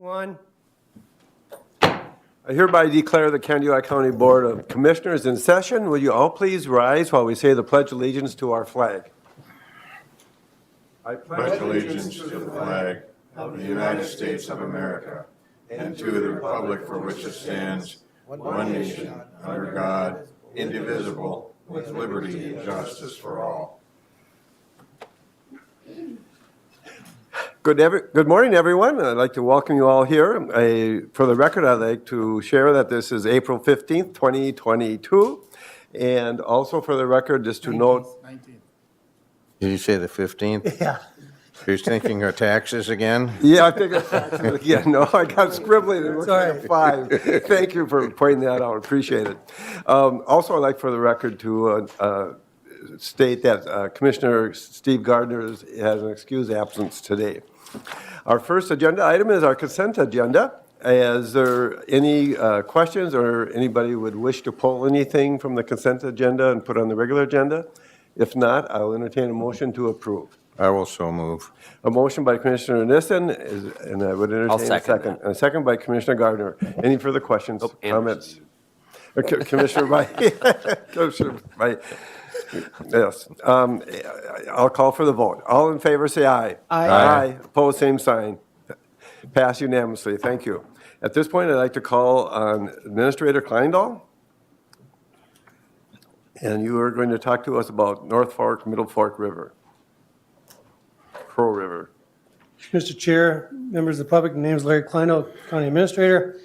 One. I hereby declare the Canewa County Board of Commissioners in session. Will you all please rise while we say the Pledge of Allegiance to our flag? I pledge allegiance to the flag of the United States of America and to the republic for which it stands, one nation, under God, indivisible, with liberty and justice for all. Good morning, everyone. I'd like to welcome you all here. For the record, I'd like to share that this is April 15th, 2022. And also for the record, just to note... 19th. Did you say the 15th? Yeah. You're thinking of taxes again? Yeah, I think it's yeah, no, I got scribbling and looking at 5. Thank you for pointing that out. Appreciate it. Also, I'd like for the record to state that Commissioner Steve Gardner has an excused absence today. Our first agenda item is our consent agenda. Is there any questions or anybody would wish to pull anything from the consent agenda and put on the regular agenda? If not, I'll entertain a motion to approve. I will so move. A motion by Commissioner Nissen, and I would entertain a second. And a second by Commissioner Gardner. Any further questions, comments? Commissioner by, Commissioner by, yes. I'll call for the vote. All in favor, say aye. Aye. Aye. Opposed, same sign. Pass unanimously. Thank you. At this point, I'd like to call on Administrator Kleindahl. And you are going to talk to us about North Fork, Middle Fork River. Crow River. Mr. Chair, members of the public, my name is Larry Kleino, County Administrator.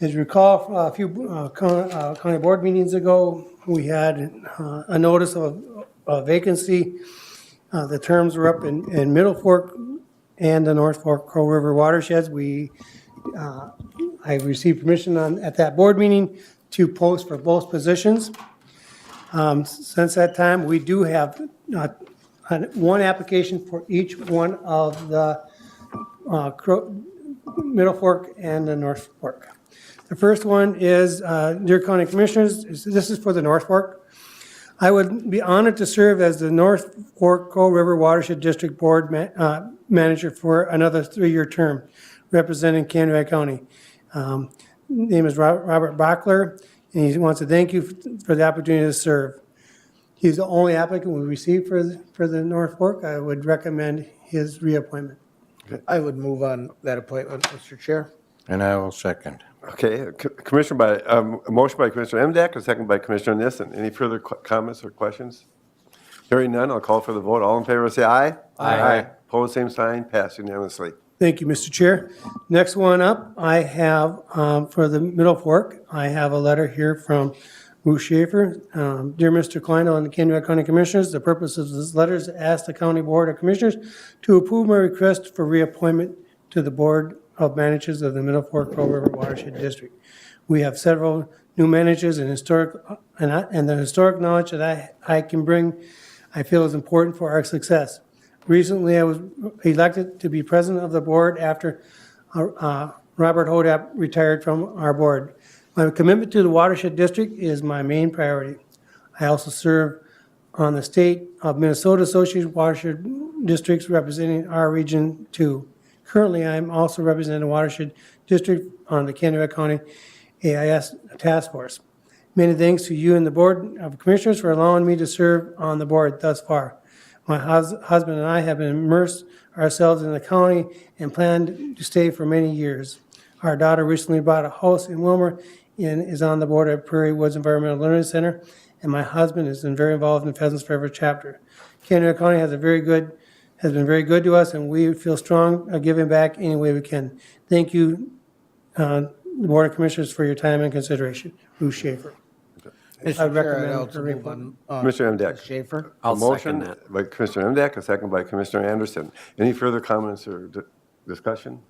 As you recall, a few county board meetings ago, we had a notice of a vacancy. The terms were up in Middle Fork and the North Fork Crow River watersheds. I received permission at that board meeting to post for both positions. Since that time, we do have one application for each one of the Middle Fork and the North Fork. The first one is, dear County Commissioners, this is for the North Fork. I would be honored to serve as the North Fork Crow River Watershed District Board Manager for another 3-year term, representing Canewa County. Name is Robert Bachler, and he wants to thank you for the opportunity to serve. He's the only applicant we received for the North Fork. I would recommend his reappointment. I would move on that appointment, Mr. Chair. And I will second. Okay, a motion by Commissioner Emdak, a second by Commissioner Nissen. Any further comments or questions? Hearing none, I'll call for the vote. All in favor, say aye. Aye. Opposed, same sign. Passed unanimously. Thank you, Mr. Chair. Next one up, I have, for the Middle Fork, I have a letter here from Bruce Schaefer. Dear Mr. Kleino and the Canewa County Commissioners, the purpose of this letter is to ask the County Board of Commissioners to approve my request for reappointment to the Board of Managers of the Middle Fork Crow River Watershed District. We have several new managers and the historic knowledge that I can bring, I feel is important for our success. Recently, I was elected to be president of the board after Robert Hodap retired from our board. My commitment to the watershed district is my main priority. I also serve on the State of Minnesota Association of Watershed Districts representing our region too. Currently, I'm also representing the watershed district on the Canewa County AIS Task Force. Many thanks to you and the Board of Commissioners for allowing me to serve on the board thus far. My husband and I have immersed ourselves in the county and plan to stay for many years. Our daughter recently bought a house in Welmer and is on the board at Prairie Woods Environmental Learning Center, and my husband has been very involved in the Pheasants Forever chapter. Canewa County has been very good to us, and we feel strong of giving back any way we can. Thank you, the Board of Commissioners, for your time and consideration. Bruce Schaefer. Mr. Chair, recommend I'd also her move on. Commissioner Emdak. Schaefer. A motion by Commissioner Emdak, a second by Commissioner Anderson. Any further comments or discussion?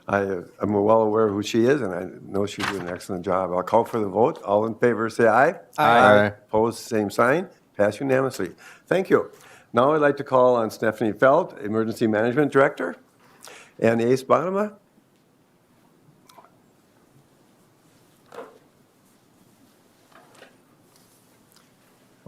I'm well aware of who she is, and I know she's doing an excellent job. I'll call for the vote. All in favor, say aye. Aye. Opposed, same sign. Pass unanimously. Thank you. Now I'd like to call on Stephanie Feld, Emergency Management Director, and Ace Bonema.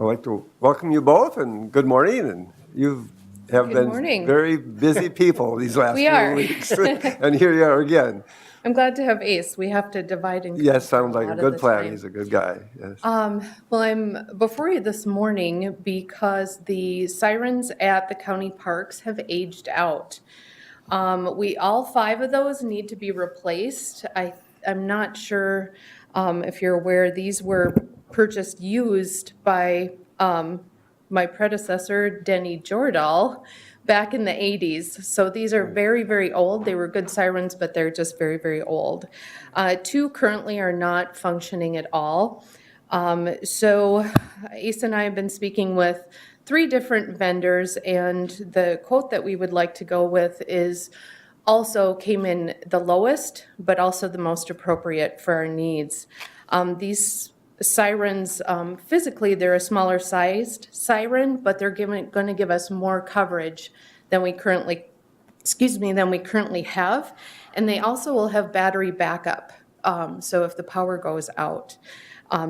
I'd like to welcome you both, and good morning. And you've have Good been morning. very busy people these last We few are. weeks. And here you are again. I'm glad to have Ace. We have to divide and Yes, conquer sounds like a lot of good the plan. time. He's a good guy, yes. Well, I'm before you this morning because the sirens at the county parks have aged out. All 5 of those need to be replaced. I'm not sure if you're aware, these were purchased used by my predecessor, Denny Jordahl, back in the 80s. So these are very, very old. They were good sirens, but they're just very, very old. 2 currently are not functioning at all. So Ace and I have been speaking with 3 different vendors, and the quote that we would like to go with is also came in the lowest, but also the most appropriate for our needs. These sirens, physically, they're a smaller sized siren, but they're going to give us more coverage than we currently have. And they also will have battery backup. So if the power goes out,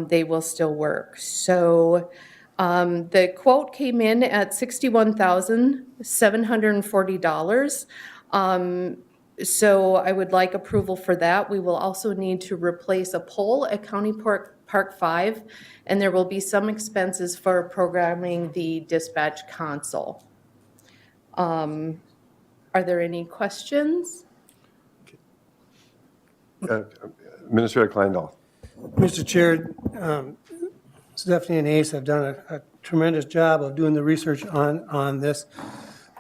they will still work. So the quote came in at $61,740. So I would like approval for that. We will also need to replace a pole at County Park 5, and there will be some expenses for programming the dispatch console. Are there any questions? Administrator Kleindahl. Mr. Chair, Stephanie and Ace have done a tremendous job of doing the research on this.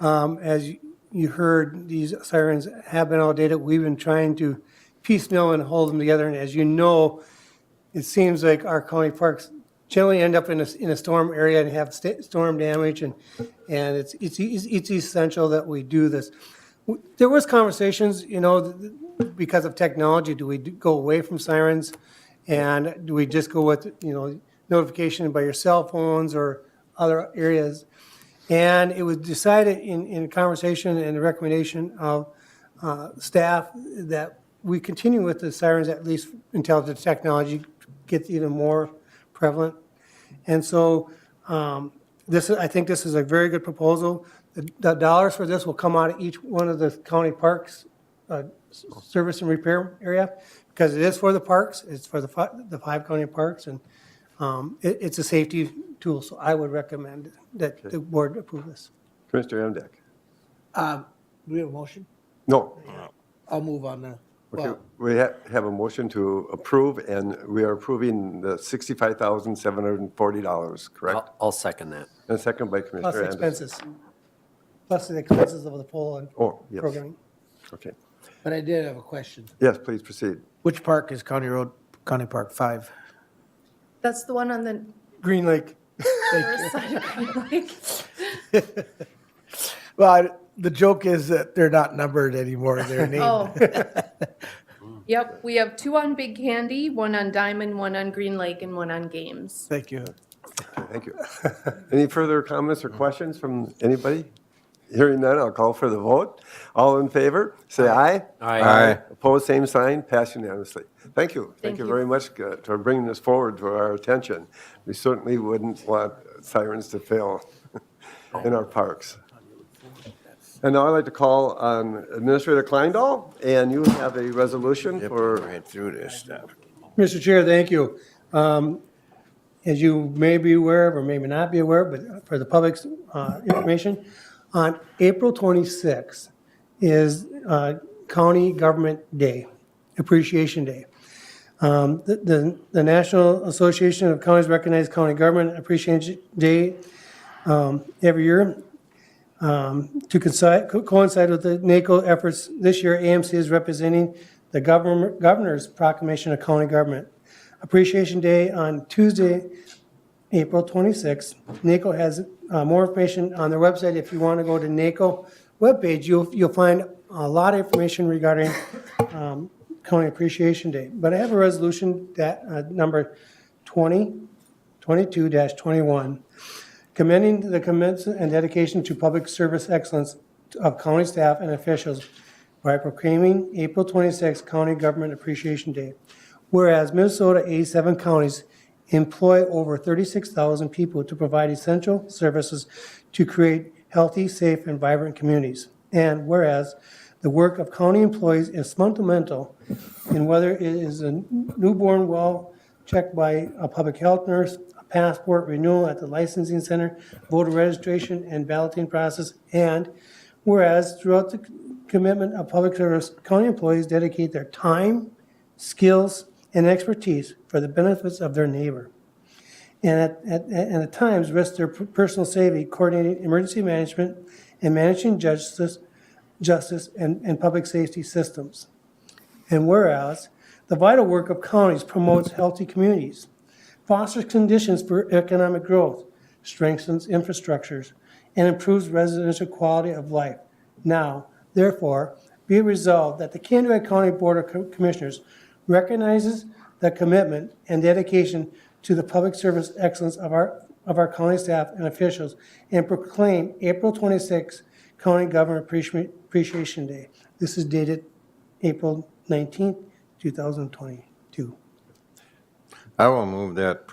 As you heard, these sirens have been outdated. We've been trying to piecemeal and hold them together. And as you know, it seems like our county parks generally end up in a storm area and have storm damage, and it's essential that we do this. There was conversations, because of technology, do we go away from sirens, and do we just go with notification by your cell phones or other areas? And it was decided in conversation and the recommendation of staff that we continue with the sirens at least until the technology gets even more prevalent. And so I think this is a very good proposal. The dollars for this will come out of each one of the county parks service and repair area, because it is for the parks. It's for the 5 county parks, and it's a safety tool. So I would recommend that the board approve this. Commissioner Emdek. Do we have a motion? No. I'll move on that. Okay, Well, we have a motion to approve, and we are approving the $65,740, correct? I'll second that. And second by Plus Commissioner the Anderson. expenses. Plus the expenses of the pole and Oh, yes. programming. Okay. but I did have a question. Yes, please proceed. Which park is County Park 5? That's the one on the Green Lake. north side of Green Lake. Well, the joke is that they're not numbered anymore. They're named. Oh. Yep, we have 2 on Big Candy, 1 on Diamond, 1 on Green Lake, and 1 on Games. Thank you. Okay, thank you. Any further comments or questions from anybody? Hearing none, I'll call for the vote. All in favor, say aye. Aye. Opposed, same sign, pass unanimously. Thank you. Thank you you. very much for bringing this forward to our attention. We certainly wouldn't want sirens to fail in our parks. And now I'd like to call on Administrator Kleindahl, and you have a resolution for, Right through this stuff. Mr. Chair, thank you. As you may be aware of or maybe not be aware, but for the public's information, on April 26th is County Government Day, Appreciation Day. The National Association of Counties Recognize County Government Appreciation Day every year. To coincide with the NACO efforts, this year AMC is representing the Governor's Proclamation of County Government. Appreciation Day on Tuesday, April 26th. NACO has more information on their website. If you want to go to NACO webpage, you'll find a lot of information regarding County Appreciation Day. But I have a resolution that number 2022-21. Commending the commitment and dedication to public service excellence of county staff and officials by proclaiming April 26 County Government Appreciation Day. Whereas Minnesota 87 counties employ over 36,000 people to provide essential services to create healthy, safe, and vibrant communities. And whereas the work of county employees is fundamental in whether it is a newborn well checked by a public health nurse, a passport renewal at the licensing center, voter registration and balloting process, and whereas throughout the commitment of public service, county employees dedicate their time, skills, and expertise for the benefits of their neighbor. And at times risk their personal safety, coordinating emergency management and managing justice and public safety systems. And whereas the vital work of counties promotes healthy communities, fosters conditions for economic growth, strengthens infrastructures, and improves residential quality of life. Now, therefore, be it resolved that the Canewa County Board of Commissioners recognizes the commitment and dedication to the public service excellence of our county staff and officials, and proclaim April 26th County Government Appreciation Day. This is dated April 19th, 2022. I will move that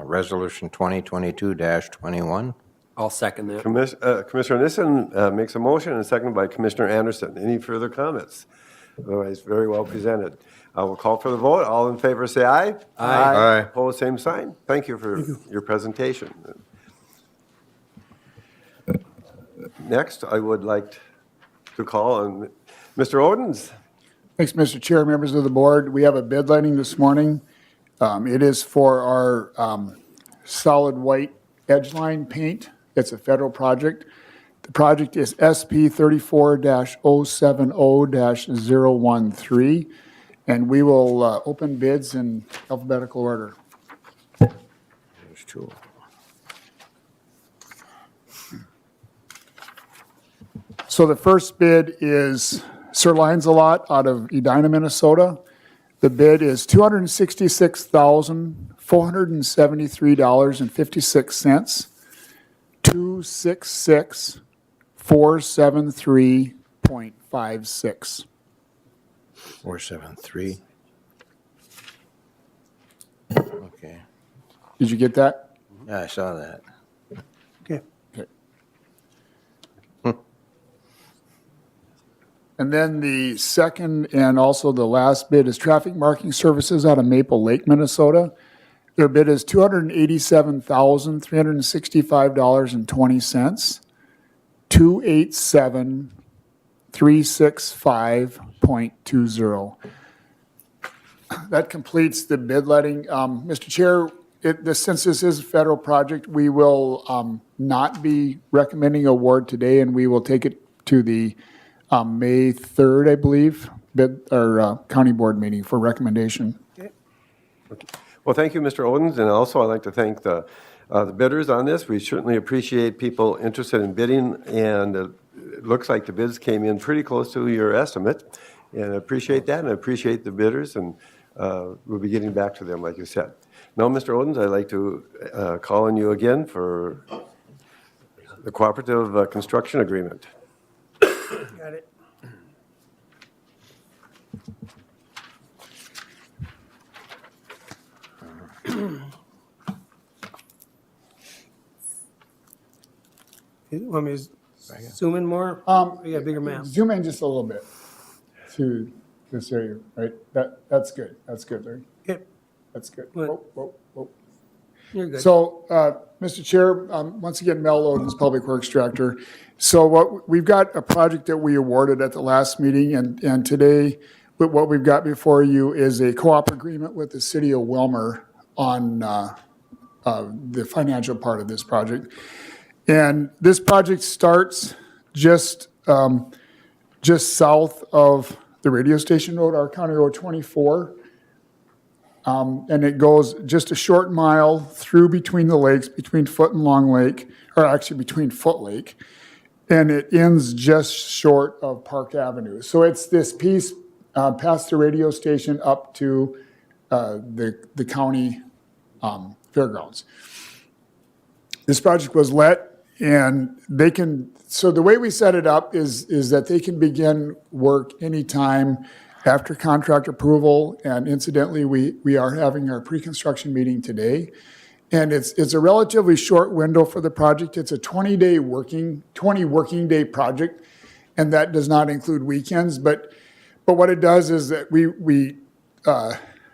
Resolution 2022-21. I'll second that. Commissioner Nissen makes a motion and seconded by Commissioner Anderson. Any further comments? Otherwise, very well presented. I will call for the vote. All in favor, say aye. Aye. Opposed, same sign. Thank you for your presentation. Next, I would like to call on Mr. Odens. Thanks, Mr. Chair, members of the board. We have a bid letting this morning. It is for our solid white edge line paint. It's a federal project. The project is SP 34-070-013, and we will open bids in alphabetical order. There's two. So the first bid is Sir Lines-A-Lot out of Edina, Minnesota. The bid is $266,473.56, 266,473.56. 473. Okay. Did you get that? Yeah, I saw that. Okay. And then the second and also the last bid is Traffic Marking Services out of Maple Lake, Minnesota. Their bid is $287,365.20, 287,365.20. That completes the bid letting. Mr. Chair, since this is a federal project, we will not be recommending award today, and we will take it to the May 3rd, I believe, county board meeting for recommendation. Well, thank you, Mr. Odens, and also I'd like to thank the bidders on this. We certainly appreciate people interested in bidding, and it looks like the bids came in pretty close to your estimate, and I appreciate that, and I appreciate the bidders, and we'll be getting back to them, like you said. Now, Mr. Odens, I'd like to call on you again for the cooperative construction agreement. Got it. You want me to zoom in more? We got a bigger map. Zoom in just a little bit to this area, right? That's good. That's good, Larry. Yep, That's good. What? Whoa. you're good. So, Mr. Chair, once again, Mel Odens, Public Works Director. So we've got a project that we awarded at the last meeting, and today, what we've got before you is a co-op agreement with the city of Welmer on the financial part of this project. And this project starts just south of the radio station road, our County Road 24. And it goes just a short mile through between the lakes, between Foot and Long Lake, or actually between Foot Lake. And it ends just short of Park Avenue. So it's this piece past the radio station up to the county fairgrounds. This project was let, and they can, so the way we set it up is that they can begin work anytime after contract approval. And incidentally, we are having our pre-construction meeting today. And it's a relatively short window for the project. It's a 20 working day project, and that does not include weekends. But what it does is that we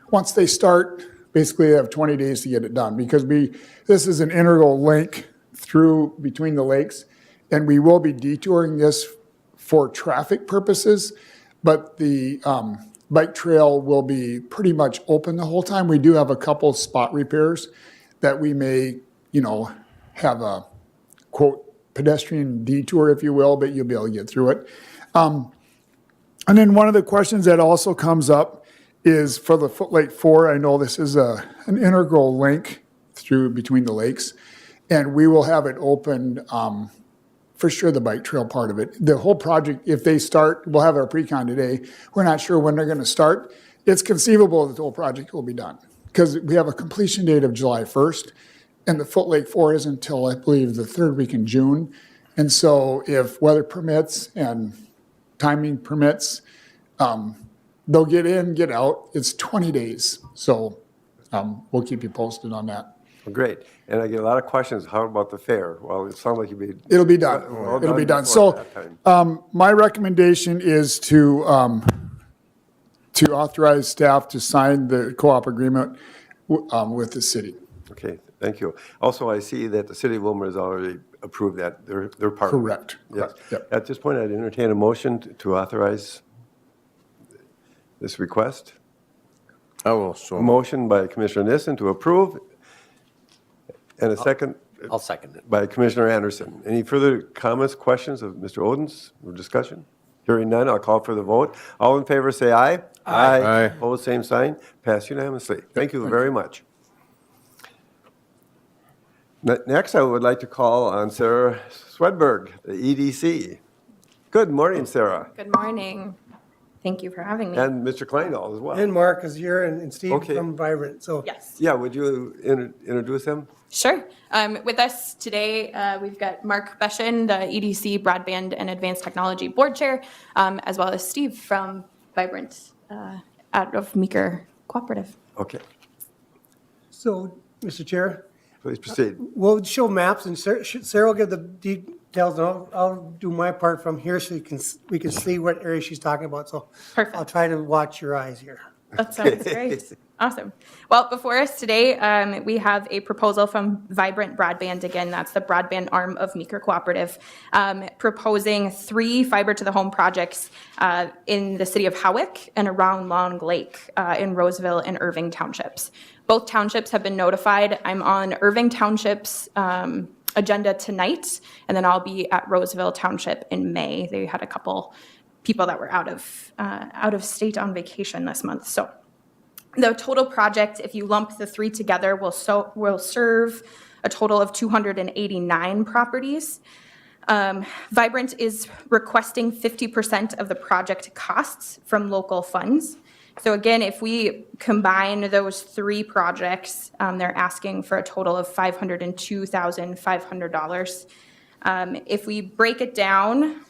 once they start, basically they have 20 days to get it done, because this is an integral link through between the lakes, and we will be detouring this for traffic purposes, but the bike trail will be pretty much open the whole time. We do have a couple spot repairs that we may, have a, quote, pedestrian detour, if you will, but you'll be able to get through it. And then one of the questions that also comes up is for the Foot Lake 4, I know this is an integral link through between the lakes, and we will have it open, for sure, the bike trail part of it. The whole project, if they start, we'll have our pre-con today. We're not sure when they're going to start. It's conceivable that the whole project will be done, because we have a completion date of July 1st, and the Foot Lake 4 is until, I believe, the third week in June. And so if weather permits and timing permits, they'll get in, get out. It's 20 days. So we'll keep you posted on that. Well, great. And I get a lot of questions. How about the fair? Well, it sounds like It'll be done. It'll be done. So my recommendation is to authorize staff to sign the co-op agreement with the city. Okay, thank you. Also, I see that the city of Welmer has already approved that, their part. Correct. Yes. Yep. At this point, I'd entertain a motion to authorize this request. I will, A so. motion by Commissioner Nissen to approve, and a second I'll second it. by Commissioner Anderson. Any further comments, questions of Mr. Oden's or discussion? Hearing none, I'll call for the vote. All in favor, say aye. Aye. Opposed, same sign. Passed unanimously. Thank you very much. Next, I would like to call on Sarah Swedberg, the EDC. Good morning, Sarah. Good morning. Thank you for having me. And Mr. Kleindahl as well. And Mark is here, and Steve Okay. from Vibrant, so. Yes, Yeah, would you introduce him? sure. With us today, we've got Mark Beshin, the EDC Broadband and Advanced Technology Board Chair, as well as Steve from Vibrant out of Meeker Cooperative. Okay, So, Mr. Chair, please proceed. we'll show maps, and Sarah will give the details, and I'll do my part from here so we can see what area she's talking about. So Perfect. I'll try to watch your eyes here. That sounds great. Awesome. Well, before us today, we have a proposal from Vibrant Broadband. Again, that's the broadband arm of Meeker Cooperative, proposing 3 fiber-to-the-home projects in the city of Howick and around Long Lake in Roseville and Irving townships. Both townships have been notified. I'm on Irving Township's agenda tonight, and then I'll be at Roseville Township in May. They had a couple people that were out of state on vacation this month. So the total project, if you lump the 3 together, will serve a total of 289 properties. Vibrant is requesting 50% of the project costs from local funds. So again, if we combine those 3 projects, they're asking for a total of $502,500. If we break it down,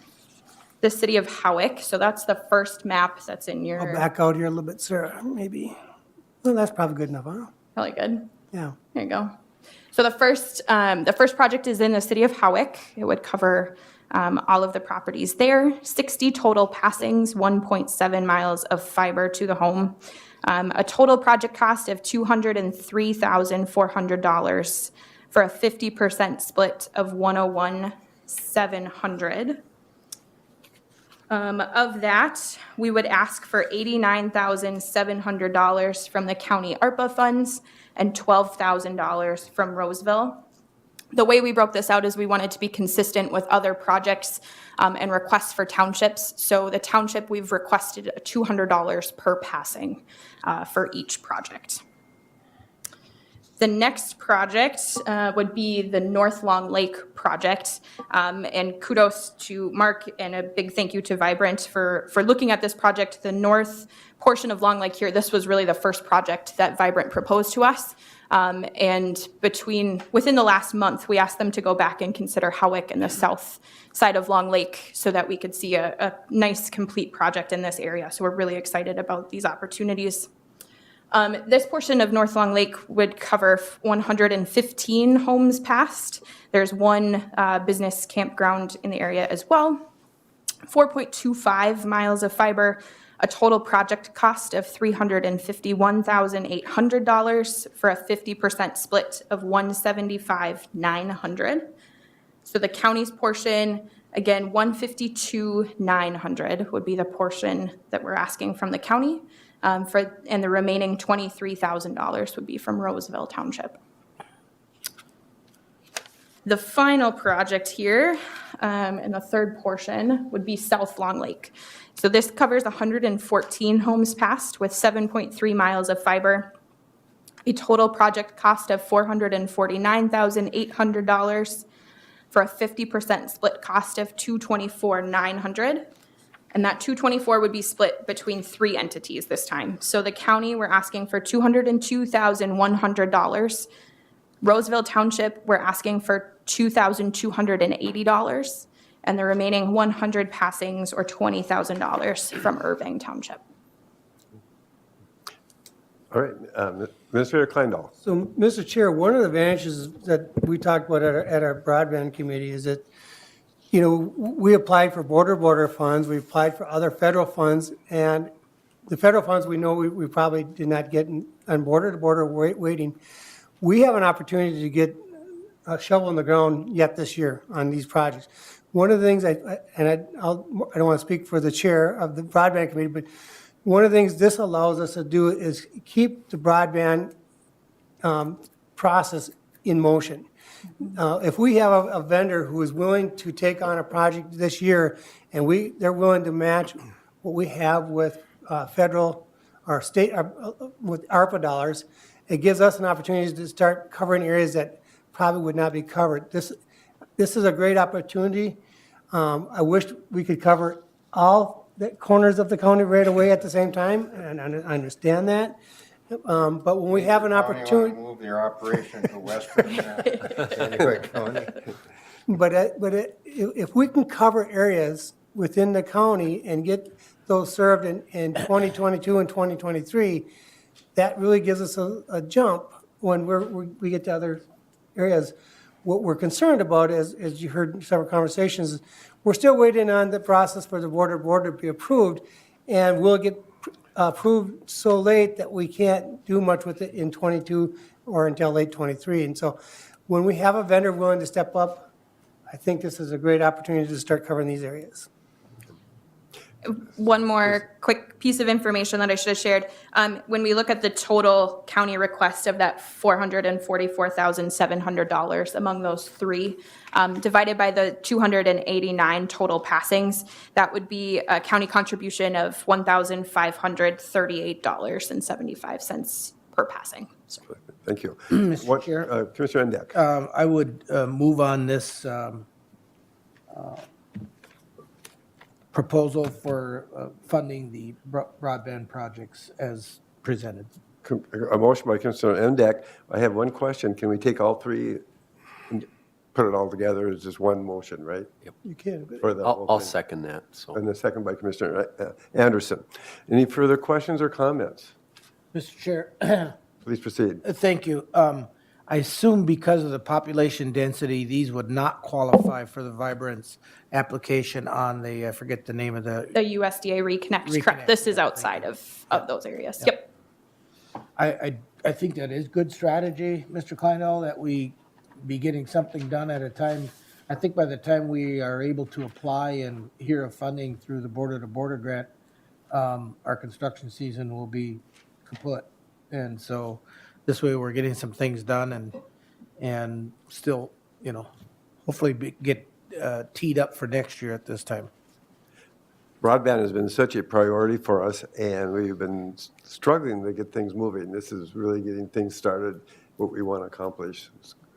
the city of Howick, so that's the first map that's in your. I'll back out here a little bit, Sarah, maybe. Well, that's probably good enough, huh? Really good. Yeah. There you go. So the first project is in the city of Howick. It would cover all of the properties there. 60 total passings, 1.7 miles of fiber to the home. A total project cost of $203,400 for a 50% split of $101,700. Of that, we would ask for $89,700 from the county ARPA funds and $12,000 from Roseville. The way we broke this out is we wanted to be consistent with other projects and requests for townships. So the township, we've requested $200 per passing for each project. The next project would be the North Long Lake project. And kudos to Mark and a big thank you to Vibrant for looking at this project. The north portion of Long Lake here, this was really the first project that Vibrant proposed to us. And within the last month, we asked them to go back and consider Howick and the south side of Long Lake so that we could see a nice complete project in this area. So we're really excited about these opportunities. This portion of North Long Lake would cover 115 homes passed. There's one business campground in the area as well. 4.25 miles of fiber, a total project cost of $351,800 for a 50% split of $175,900. So the county's portion, again, $152,900 would be the portion that we're asking from the county, and the remaining $23,000 would be from Roseville Township. The final project here, and the third portion, would be South Long Lake. So this covers 114 homes passed with 7.3 miles of fiber, a total project cost of $449,800 for a 50% split cost of $224,900. And that $224,000 would be split between 3 entities this time. So the county, we're asking for $202,100. Roseville Township, we're asking for $2,280, and the remaining 100 passings, or $20,000, from Irving Township. All right, Administrator Kleindahl. So, Mr. Chair, one of the advantages that we talked about at our broadband committee is that, you know, we applied for border funds, we applied for other federal funds, and the federal funds we know we probably did not get on border waiting. We have an opportunity to get a shovel in the ground yet this year on these projects. One of the things, I don't want to speak for the chair of the broadband committee, but one of the things this allows us to do is keep the broadband process in motion. If we have a vendor who is willing to take on a project this year, and they're willing to match what we have with federal or state, with ARPA dollars, it gives us an opportunity to start covering areas that probably would not be covered. This is a great opportunity. I wish we could cover all the corners of the county right away at the same time, and I understand that. But when we have an opportunity. Move your operation to western Canewa County. But if we can cover areas within the county and get those served in 2022 and 2023, that really gives us a jump when we get to other areas. What we're concerned about is, as you heard in several conversations, we're still waiting on the process for the border to be approved, and we'll get approved so late that we can't do much with it in 22 or until late 23. And so when we have a vendor willing to step up, I think this is a great opportunity to start covering these areas. One more quick piece of information that I should have shared. When we look at the total county request of that $444,700 among those 3, divided by the 289 total passings, that would be a county contribution of $1,538.75 per passing. So. Thank you. Mr. Chair? Commissioner Endek. I would move on this proposal for funding the broadband projects as presented. A motion by Commissioner Endek. I have one question. Can we take all 3 and put it all together as just one motion, right? You can. For the whole I'll thing. second that, so. And the second by Commissioner Anderson. Any further questions or comments? Mr. Chair, Please proceed. thank you. I assume because of the population density, these would not qualify for the Vibrance application on the, I forget the name of the. The USDA Reconnect, correct. This is outside of those areas. Yep. I think that is good strategy, Mr. Kleindahl, that we be getting something done at a time. I think by the time we are able to apply and hear of funding through the border-to-border grant, our construction season will be kaput. And so this way we're getting some things done and still, you know, hopefully get teed up for next year at this time. Broadband has been such a priority for us, and we've been struggling to get things moving. This is really getting things started, what we want to accomplish.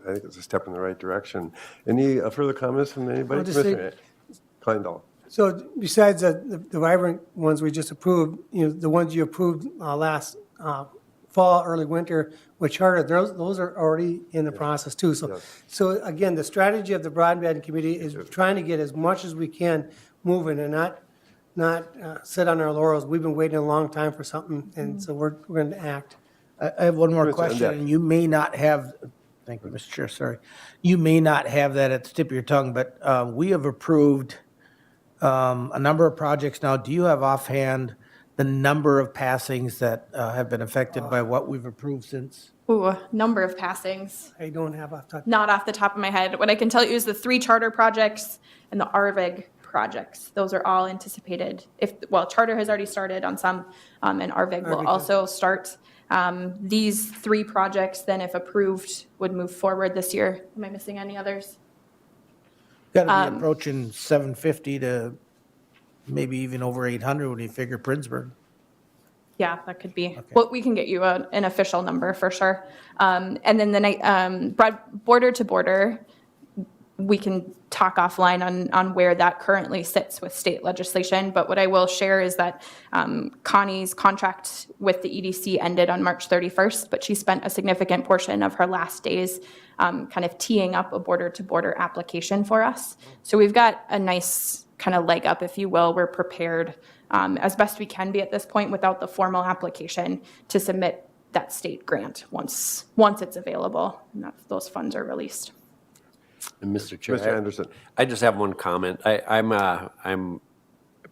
I think it's a step in the right direction. Any further comments from anybody? I'll just say- Commissioner Kleindahl. So besides the Vibrant ones we just approved, you know, the ones you approved last fall, early winter with Charter, those are already in the process too. So, Yes. so again, the strategy of the Broadband Committee is trying to get as much as we can moving and not sit on our laurels. We've been waiting a long time for something, and so we're going to act. I have one more Mr. question, Andep. and you may not have, thank you, Mr. Chair, sorry. You may not have that at the tip of your tongue, but we have approved a number of projects now. Do you have offhand the number of passings that have been affected by what we've approved since? Ooh, number of passings. I don't have off the top. Not off the top of my head. What I can tell you is the 3 charter projects and the RVEG projects. Those are all anticipated. Charter has already started on some, and RVEG will also start. These 3 projects, then if approved, would move forward this year. Am I missing any others? Got to be approaching 750 to maybe even over 800 when you figure Princeburg. Yeah, that could be. Well, we can get you an official number for sure. And then the border to border, we can talk offline on where that currently sits with state legislation. But what I will share is that Connie's contract with the EDC ended on March 31st, but she spent a significant portion of her last days kind of teeing up a border to border application for us. So we've got a nice kind of leg up, if you will. We're prepared as best we can be at this point without the formal application to submit that state grant once it's available and those funds are released. And Mr. Mr. Chair, Anderson. I just have one comment. I'm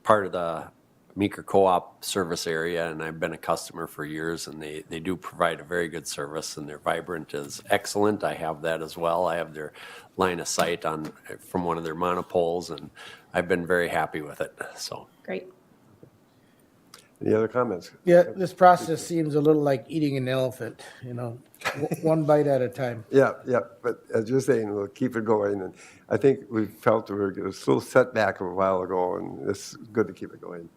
part of the Meeker Co-op service area, and I've been a customer for years, and they do provide a very good service, and their vibrant is excellent. I have that as well. I have their line of sight from one of their monopoles, and I've been very happy with it, so. Great. Any other comments? Yeah, this process seems a little like eating an elephant, one bite at a time. Yeah, but as you're saying, we'll keep it going, and I think we felt there was a little setback a while ago, and it's good to keep it going.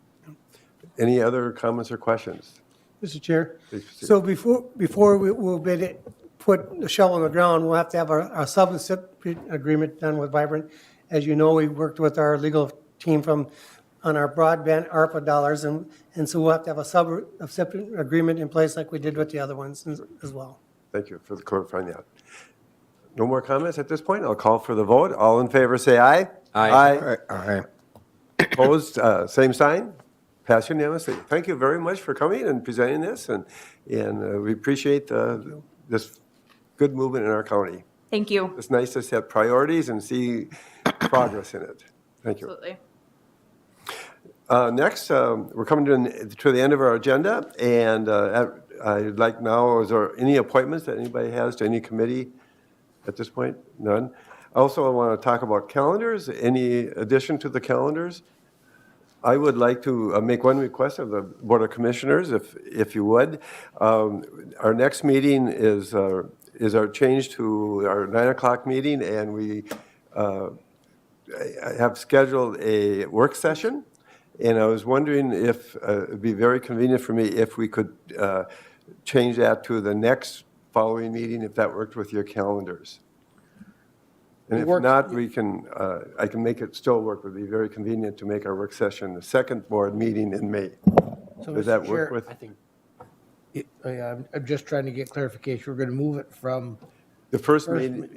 Any other comments or questions? Mr. Chair, Please proceed. so before we'll put the shovel in the ground, we'll have to have our sub-recipient agreement done with Vibrant. As you know, we worked with our legal team on our broadband ARPA dollars, and so we'll have to have a sub-recipient agreement in place like we did with the other ones as well. Thank you for clarifying that. No more comments at this point. I'll call for the vote. All in favor, say aye. Aye. Aye. Opposed, same sign. Pass unanimously. Thank you very much for coming and presenting this, and we appreciate this good movement in our county. Thank you. It's nice to set priorities and see progress in it. Thank you. Absolutely. Next, we're coming to the end of our agenda, and I'd like now, is there any appointments that anybody has to any committee at this point? None. Also, I want to talk about calendars. Any addition to the calendars? I would like to make one request of the Board of Commissioners, if you would. Our next meeting is our change to our 9 o'clock meeting, and we have scheduled a work session. And I was wondering if it'd be very convenient for me if we could change that to the next following meeting, if that worked with your calendars. And if not, we can, I can make it still work. It would be very convenient to make our work session the second board meeting in May. So, Does Mr. that work Chair, with? I think I'm just trying to get clarification. We're going to move it from, The first meeting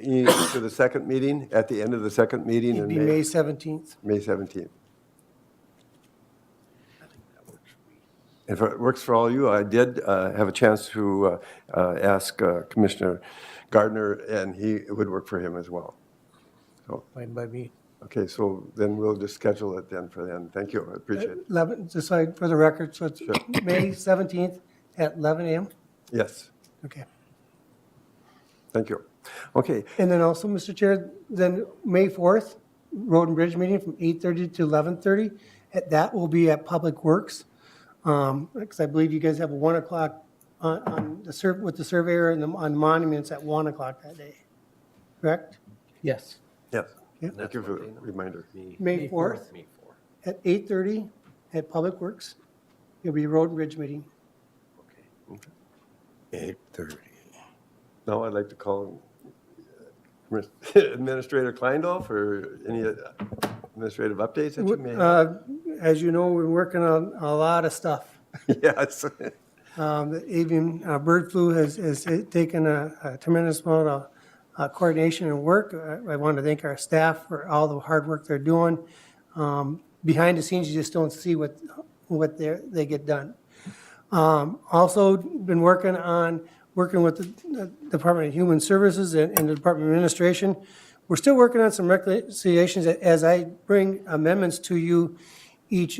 to the second meeting, at the end of the second meeting in It'd be May May, 17th. May 17th. If it works for all of you, I did have a chance to ask Commissioner Gardner, and it would work for him as well. So, fine by me. okay, so then we'll just schedule it then for then. Thank you, I appreciate it. 11, just so for the record, so it's Sure. May 17th at 11 a.m.? Yes, Okay. thank you. Okay, And then also, Mr. Chair, then May 4th, Road and Bridge meeting from 8:30 to 11:30. That will be at Public Works. Because I believe you guys have a 1 o'clock with the surveyor and on monuments at 1 o'clock that day. Correct? Yes. yes, Yeah. thank you for the reminder. May 4th Me for. at 8:30 at Public Works. It'll be a Road and Bridge meeting. 8:30. Now I'd like to call Administrator Kleindorf for any administrative updates that you may have. As you know, we're working on a lot of stuff. Yes. The avian bird flu has taken a tremendous amount of coordination and work. I want to thank our staff for all the hard work they're doing. Behind the scenes, you just don't see what they get done. Also been working with the Department of Human Services and the Department of Administration. We're still working on some reconciliations as I bring amendments to you each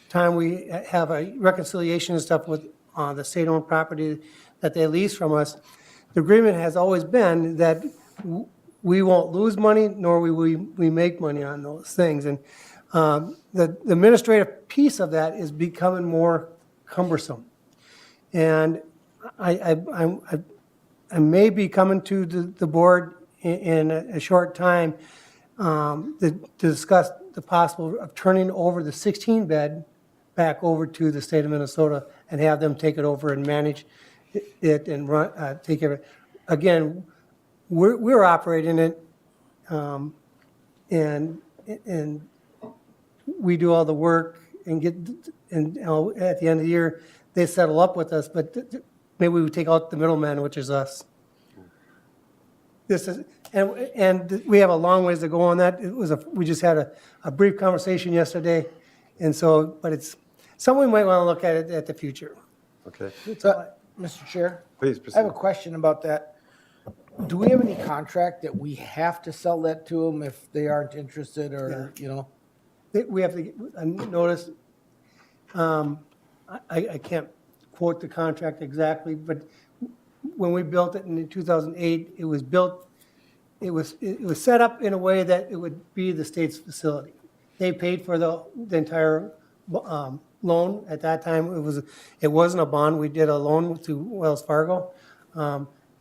time we have a reconciliation and stuff with the state-owned property that they lease from us. The agreement has always been that we won't lose money, nor will we make money on those things. And the administrative piece of that is becoming more cumbersome. And I may be coming to the board in a short time to discuss the possible of turning over the 16-bed back over to the state of Minnesota and have them take it over and manage it and take care of it. Again, we're operating it, and we do all the work and at the end of the year, they settle up with us, but maybe we take out the middleman, which is us. This is, and we have a long ways to go on that. We just had a brief conversation yesterday, and so, but it's something we might want to look at it at the future. Okay, So, Mr. Chair? please I have proceed. a question about that. Do we have any contract that we have to sell that to them if they aren't interested or, you know? We have to get a notice. I can't quote the contract exactly, but when we built it in 2008, it was built, it was set up in a way that it would be the state's facility. They paid for the entire loan at that time. It wasn't a bond. We did a loan to Wells Fargo.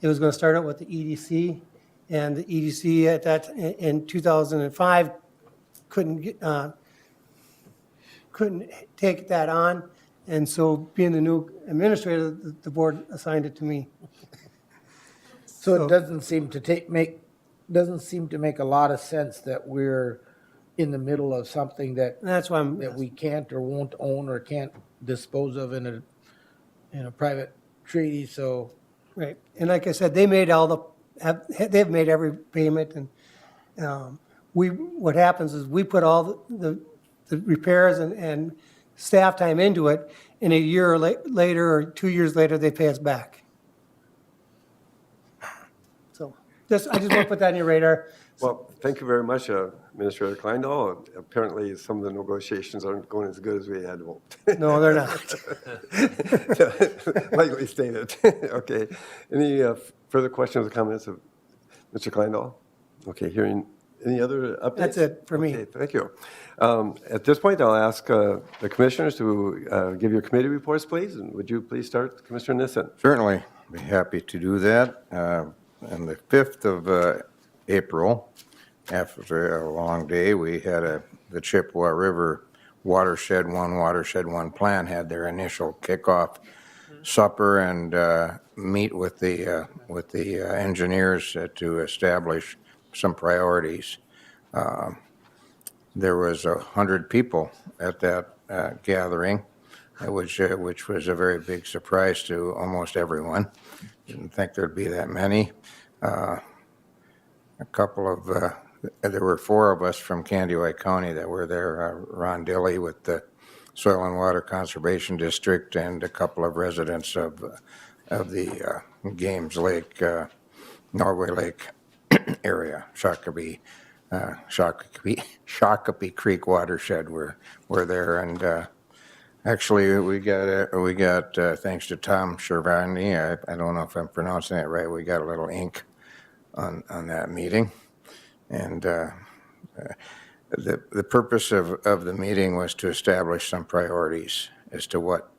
It was going to start out with the EDC, and the EDC at that in 2005 couldn't take that on, and so being the new administrator, the board assigned it to me. So it doesn't seem to make a lot of sense that we're in the middle of something that That's why I'm. we can't or won't own or can't dispose of in a private treaty, so. Right, and like I said, they made they've made every payment, and what happens is we put all the repairs and staff time into it, and a year later or 2 years later, they pay us back. So, I just want to put that on your radar. Well, thank you very much, Administrator Kleindahl. Apparently, some of the negotiations aren't going as good as we had hoped. No, they're not. Lightly stated. Okay. Any further questions or comments of Mr. Kleindahl? Okay, hearing any other updates? That's it for me. Okay, thank you. At this point, I'll ask the commissioners to give your committee reports, please. And would you please start, Commissioner Nissen? Certainly, be happy to do that. On the 5th of April, after a long day, we had the Chippewa River Watershed 1 plan had their initial kickoff supper and meet with the engineers to establish some priorities. There was 100 people at that gathering, which was a very big surprise to almost everyone. Didn't think there'd be that many. There were 4 of us from Canewa County that were there. Ron Dilley with the Soil and Water Conservation District, and a couple of residents of the Games Lake, Norway Lake area, Shakopee Creek watershed were there, and actually we got thanks to Tom Shervani, I don't know if I'm pronouncing that right, we got a little ink on that meeting. And the purpose of the meeting was to establish some priorities as to what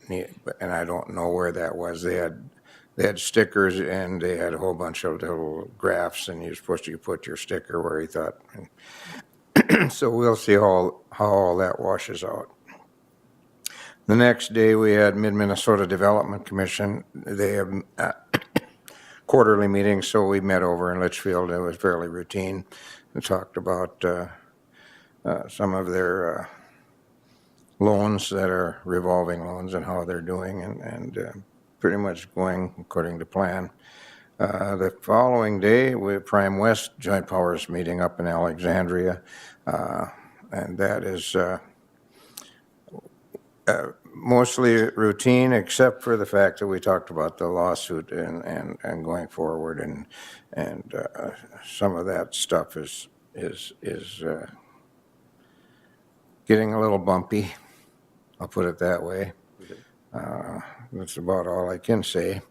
need, and I don't know where that was. They had stickers, and they had a whole bunch of little graphs, and you're supposed to put your sticker where you thought. So we'll see how all that washes out. The next day, we had Mid-Minnesota Development Commission. They have quarterly meetings, so we met over in Litchfield. It was fairly routine. We talked about some of their loans that are revolving loans and how they're doing, and pretty much going according to plan. The following day, we had Prime West Joint Powers meeting up in Alexandria, and that is mostly routine, except for the fact that we talked about the lawsuit and going forward, and some of that stuff is getting a little bumpy. I'll put it that way. That's about all I can say.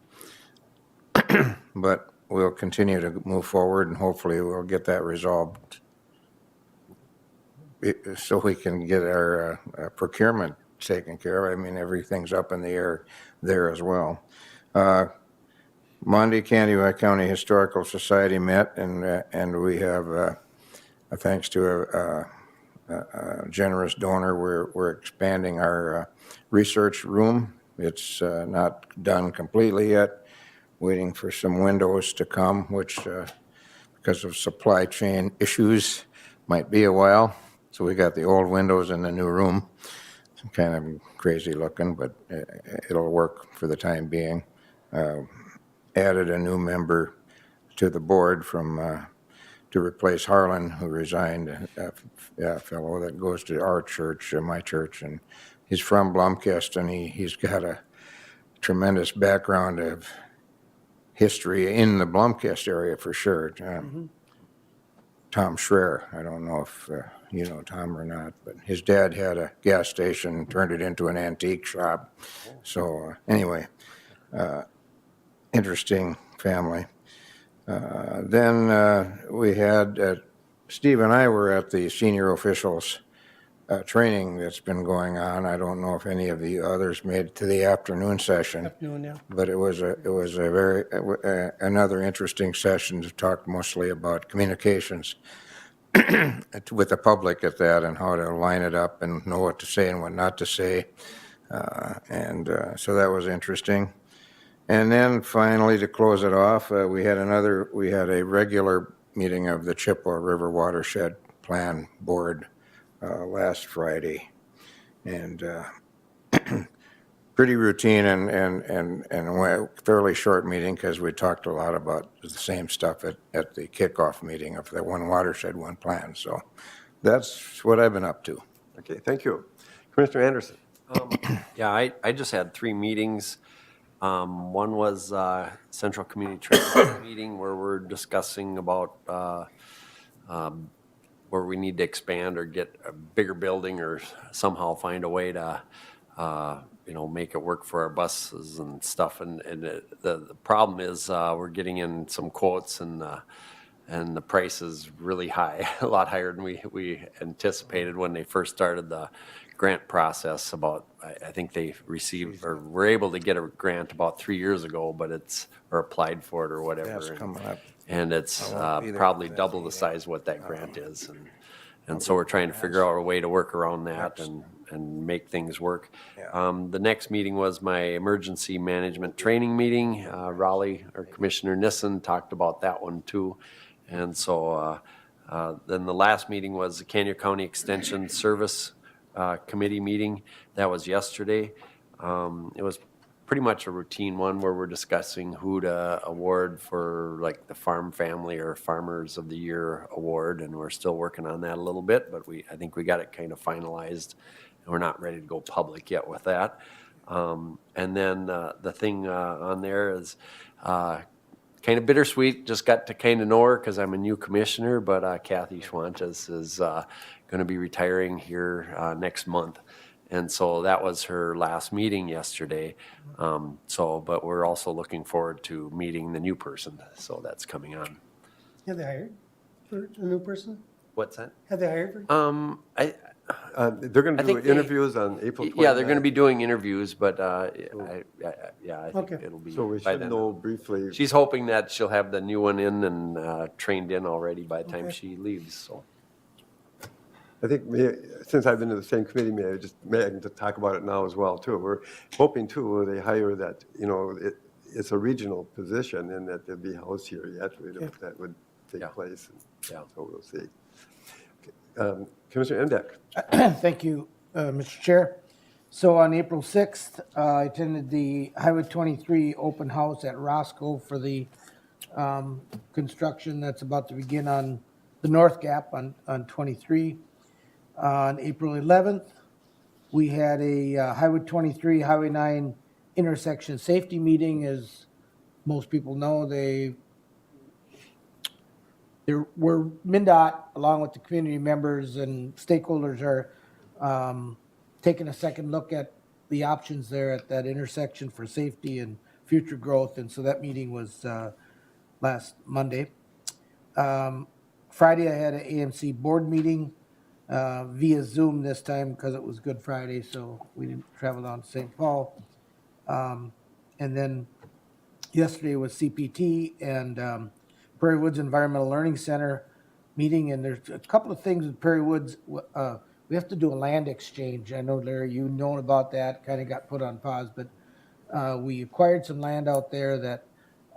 But we'll continue to move forward, and hopefully we'll get that resolved so we can get our procurement taken care of. I mean, everything's up in the air there as well. Monday, Canewa County Historical Society met, and we have, thanks to a generous donor, we're expanding our research room. It's not done completely yet, waiting for some windows to come, which, because of supply chain issues, might be a while. So we got the old windows in the new room. It's kind of crazy looking, but it'll work for the time being. Added a new member to the board from to replace Harlan, who resigned, a fellow that goes to our church, my church, and he's from Blomkest, and he's got a tremendous background of history in the Blomkest area for sure. Tom Schreier, I don't know if you know Tom or not, but his dad had a gas station, turned it into an antique shop. So anyway, interesting family. Then we had, Steve and I were at the senior officials training that's been going on. I don't know if any of the others made it to the afternoon session. Afternoon, yeah. But it was a very, another interesting session to talk mostly about communications with the public at that, and how to line it up and know what to say and what not to say. So that was interesting. And then finally, to close it off, we had a regular meeting of the Chippewa River Watershed Plan Board last Friday. And pretty routine and a fairly short meeting, because we talked a lot about the same stuff at the kickoff meeting of the One Watershed, One Plan. So that's what I've been up to. Okay, thank you. Commissioner Anderson. Yeah, I just had 3 meetings. One was Central Community Training meeting, where we're discussing about where we need to expand or get a bigger building, or somehow find a way to make it work for our buses and stuff. And the problem is we're getting in some quotes, and the price is really high, a lot higher than we anticipated when they first started the grant process. About, I think they received or were able to get a grant about 3 years ago, but or applied for it or whatever. That's coming up. And it's I won't be there probably for that double the meeting. size what that grant is. And so we're trying to figure out a way to work around that and make things work. The next meeting was my emergency management training meeting. Raleigh, or Commissioner Nissen, talked about that one too. And so then the last meeting was the Canewa County Extension Service Committee meeting. That was yesterday. It was pretty much a routine one, where we're discussing who to award for, like, the Farm Family or Farmers of the Year award, and we're still working on that a little bit, but I think we got it kind of finalized, and we're not ready to go public yet with that. And then the thing on there is kind of bittersweet. Just got to kind of know her because I'm a new commissioner, but Kathy Schwantes is going to be retiring here next month. And so that was her last meeting yesterday. But we're also looking forward to meeting the new person. So that's coming on. Have they hired for a new person? What's that? Have they hired for? They're going I to do think they- interviews on April 29th. Yeah, they're going to be doing interviews, but I think Okay. it'll be So we by should then. know briefly. She's hoping that she'll have the new one in and trained in already by the time Okay. she leaves. So I think since I've been in the same committee, may I can talk about it now as well too. We're hoping too, when they hire that, it's a regional position, and that they'll be housed here yet. We don't know if that would take Yeah. place. Yeah. So we'll see. Okay. Commissioner Emdek. Thank you, Mr. Chair. So on April 6th, I attended the Highway 23 open house at Roscoe for the construction that's about to begin on the North Gap on 23. On April 11th, We had a Highway 23, Highway 9 intersection safety meeting. As most people know, we're MnDOT, along with the community members and stakeholders, are taking a second look at the options there at that intersection for safety and future growth. And so that meeting was last Monday. Friday, I had an AMC board meeting via Zoom this time because it was Good Friday, so we didn't travel down to St. Paul. And then yesterday was CPT and Prairie Woods Environmental Learning Center meeting, and there's a couple of things with Prairie Woods. We have to do a land exchange. I know, Larry, you know about that, kind of got put on pause, but we acquired some land out there that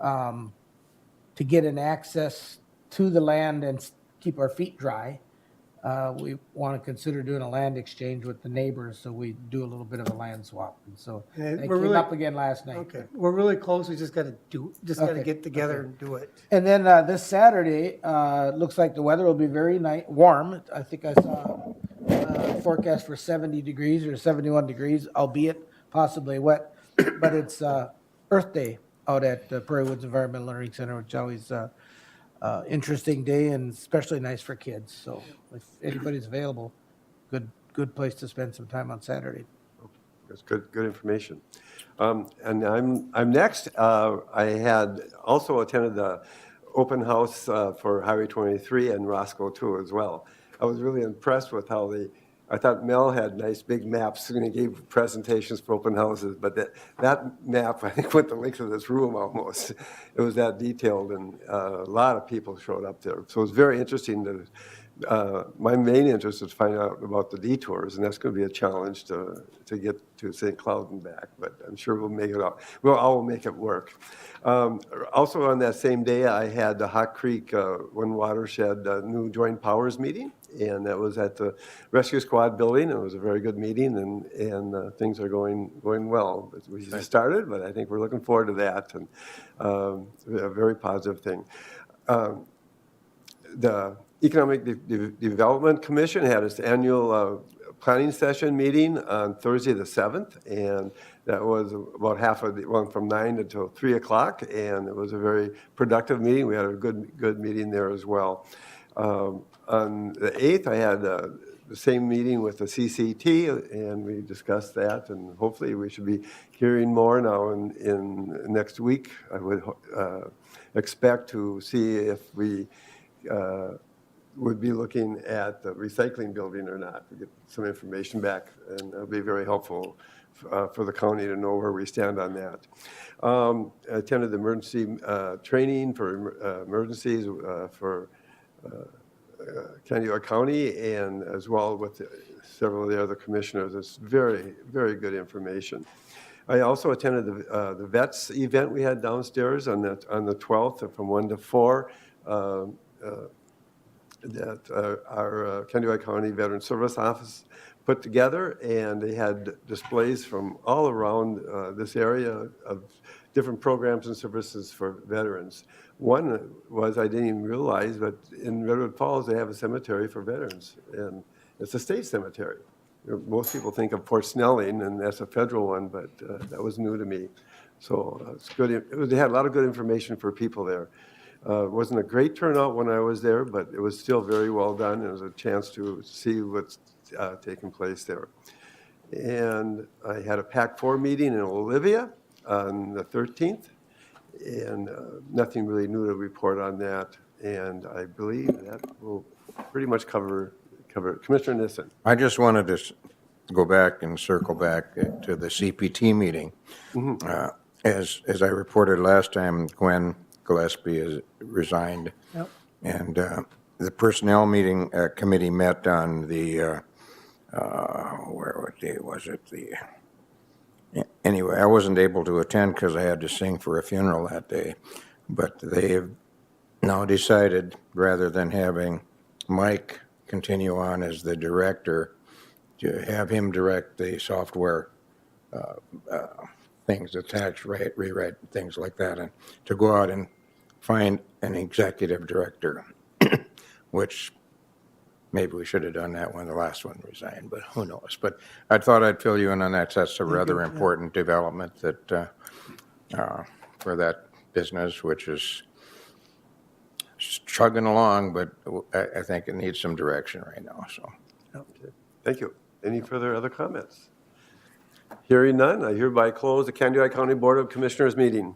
to get an access to the land and keep our feet dry. We want to consider doing a land exchange with the neighbors, so we do a little bit of a land swap. And so And it we're came really- up again last night. Okay, we're really close, we just gotta Okay, get together okay. and do it. And then this Saturday, looks like the weather will be very warm. I think I saw forecast for 70 degrees or 71 degrees, albeit possibly wet. But it's Earth Day out at the Prairie Woods Environmental Learning Center, which is always interesting day and especially nice for kids. So if anybody's available, good place to spend some time on Saturday. That's good information. And I'm next. I had also attended the open house for Highway 23 and Roscoe too as well. I was really impressed with how I thought Mel had nice big maps and he gave presentations for open houses, but that map, I think, went the length of this room almost. It was that detailed, and a lot of people showed up there. So it was very interesting to my main interest is to find out about the detours, and that's going to be a challenge to get to St. Cloud and back, but I'm sure we'll make it out. We'll all make it work. Also on that same day, I had the Hot Creek One Watershed new joint powers meeting, and that was at the Rescue Squad building. It was a very good meeting, and things are going well. We just started, but I think we're looking forward to that, and a very positive thing. The Economic Development Commission had its annual planning session meeting on Thursday the 7th, and that was about half of the one from 9 until 3 o'clock, and it was a very productive meeting. We had a good meeting there as well. On the 8th, I had the same meeting with the CCT, and we discussed that, and hopefully we should be hearing more now in next week. I would expect to see if we would be looking at the recycling building or not, to get some information back, and it'll be very helpful for the county to know where we stand on that. I attended the emergency training for emergencies for Canewa County, and as well with several of the other commissioners. It's very, very good information. I also attended the vets event we had downstairs on the 12th from 1 to 4. That our Canewa County Veteran Service Office put together, and they had displays from all around this area of different programs and services for veterans. One was, I didn't even realize, but in Redwood Falls, they have a cemetery for veterans, and it's a state cemetery. Most people think of Fort Snelling, and that's a federal one, but that was new to me. So it's good. They had a lot of good information for people there. It wasn't a great turnout when I was there, but it was still very well done. It was a chance to see what's taking place there. And I had a PAC-4 meeting in Olivia on the 13th, and nothing really new to report on that. And I believe that will pretty much cover it. Commissioner Nissen. I just wanted to go back and circle back to the CPT meeting. As I reported last time, Gwen Gillespie has resigned. Yep. And the personnel meeting committee met on the, what day was it? Anyway, I wasn't able to attend because I had to sing for a funeral that day. But they have now decided, rather than having Mike continue on as the director, to have him direct the software things, the tax rewrite, things like that, and to go out and find an executive director, which Maybe we should have done that when the last one resigned, but who knows? But I thought I'd fill you in on that. That's a rather important development that, for that business, which is chugging along, but I think it needs some direction right now, so. Thank you. Any further other comments? Hearing none, I hereby close the Canewa County Board of Commissioners meeting.